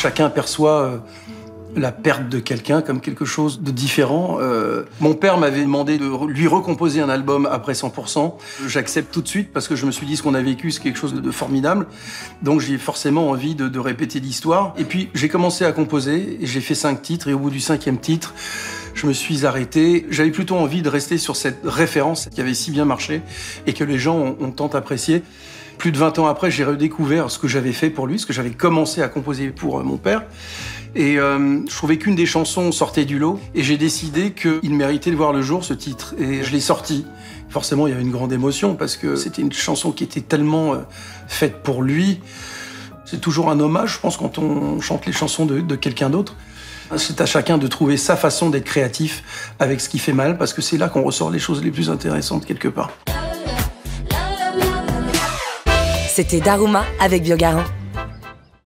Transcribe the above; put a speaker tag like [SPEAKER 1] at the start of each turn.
[SPEAKER 1] chacun perçoit la perte de quelqu'un comme quelque chose de différent. Mon père m'avait demandé de lui recomposer un album après 100%. J'accepte tout de suite parce que je me suis dit ce qu'on a vécu, c'est quelque chose de formidable. Donc j'ai forcément envie de répéter l'histoire. Et puis j'ai commencé à composer, et j'ai fait 5 titres, et au bout du 5e titre, je me suis arrêté. J'avais plutôt envie de rester sur cette référence qui avait si bien marché et que les gens ont tant apprécié. Plus de 20 ans après, j'ai redécouvert ce que j'avais fait pour lui, ce que j'avais commencé à composer pour mon père. Et je trouvais qu'une des chansons sortait du lot. Et j'ai décidé qu'il méritait de voir le jour, ce titre. Et je l'ai sorti. Forcément, il y avait une grande émotion parce que c'était une chanson qui était tellement faite pour lui. C'est toujours un hommage, je pense, quand on chante les chansons de quelqu'un d'autre. C'est à chacun de trouver sa façon d'être créatif avec ce qui fait mal, parce que c'est là qu'on ressort les choses les plus intéressantes quelque part.
[SPEAKER 2] C'était Daruma avec Biogarant.